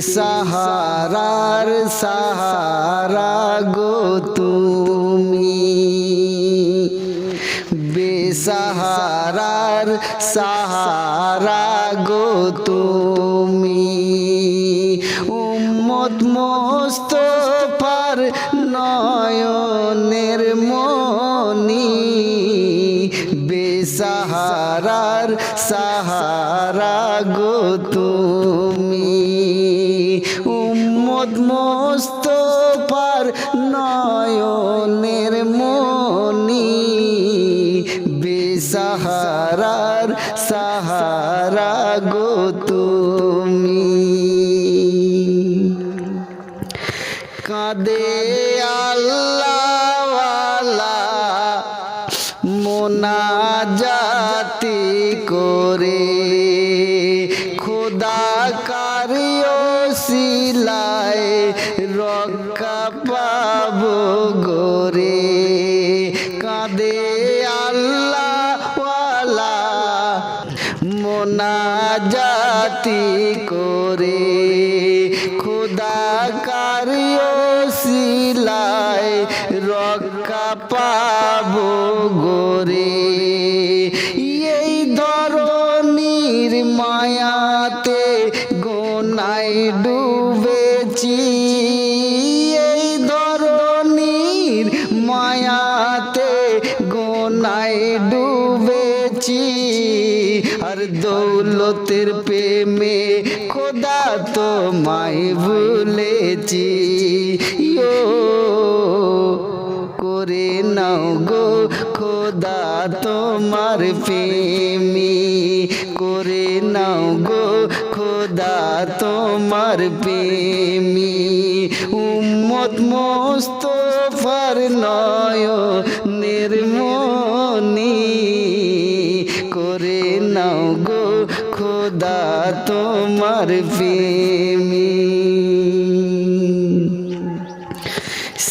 বেসাহারার সাহারা গো তুমি, বেসাহারার সাহারা গো তুমি। উম্মত মোস্তফার নয়নের মনি, বেসাহারার সাহারা গো তুমি। উম্মত মোস্তফার নয়নের মনি, বেসাহারার সাহারা গো তুমি। কাঁদে আল্লাহওয়ালা মোনাজাতি করে, খোদা কারিও সিলায় রক্ষা পাবো গোরে। কাঁদে আল্লাহওয়ালা মোনাজাতি করে, খোদা কারিও সিলায় রক্ষা পাবো গোরে। এই ধরনীর মায়াতে গোনায় ডুবেছি, এই ধরনীর মায়াতে গোনায় ডুবেছি। আর দৌলতের প্রেমে খোদা তোমায় ভুলেছি। ইয়ো করে নাও গো খোদা তোমার প্রেমী, করে নাও গো খোদা তোমার প্রেমী। উম্মত মোস্তফার নয়নের মনি, করে নাও গো খোদা তোমার প্রেমী।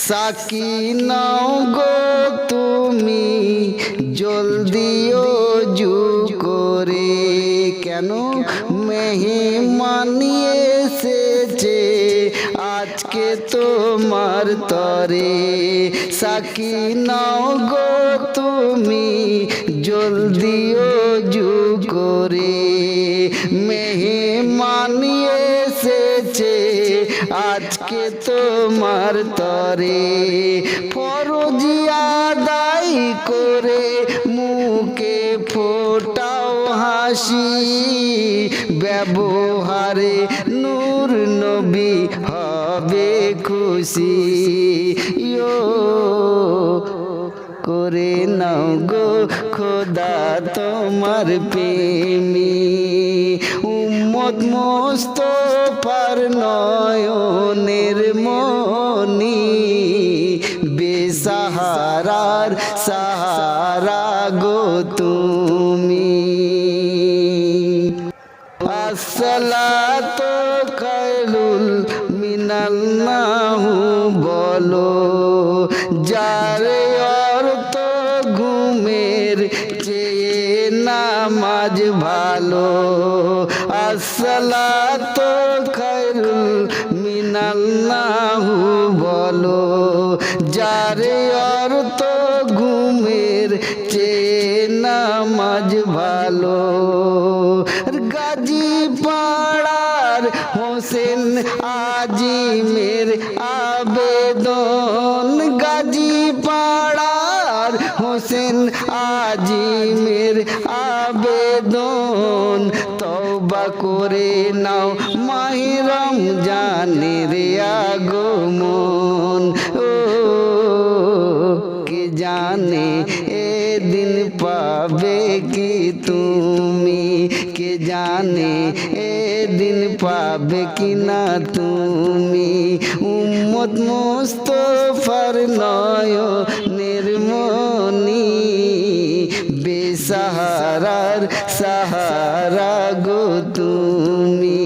সাকি নাও গো তুমি জলদি ওযু করে, কেন মেহমান এসেছে আজকে তোমার তরে। সাকি নাও গো তুমি জলদি ওযু করে, মেহমান এসেছে আজকে তোমার তরে। ফরজি আদায় করে মুখে ফোটাও হাসি, ব্যবহারে নূর নবী হবে খুশি। ইয়ো করে নাও গো খোদা তোমার প্রেমী। উম্মত মোস্তফার নয়নের মনি, বেসাহারার সাহারা গো তুমি। আসসালাতু খায়রুল মিনান্নাহু বলো, যার অর্থ ঘুমের চেয়ে নামাজ ভালো। আসসালাতু খায়রুল মিনান্নাহু বলো, যার অর্থ ঘুমের চেয়ে নামাজ ভালো। গাজী পাড়ার হোসেন আজিমের আবেদন, গাজী পাড়ার হোসেন আজিমের আবেদন। তওবা করে নাও মাহে রমজানের আগমন। ও কে জানে এদিন পাবে কি তুমি, কে জানে এদিন পাবে কি না তুমি। উম্মত মোস্তফার নয়নের মনি, বেসাহারার সাহারা গো তুমি।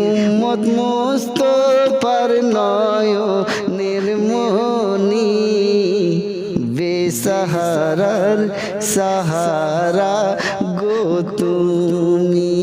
উম্মত মোস্তফার নয়নের মনি, বেসাহারার সাহারা গো তুমি।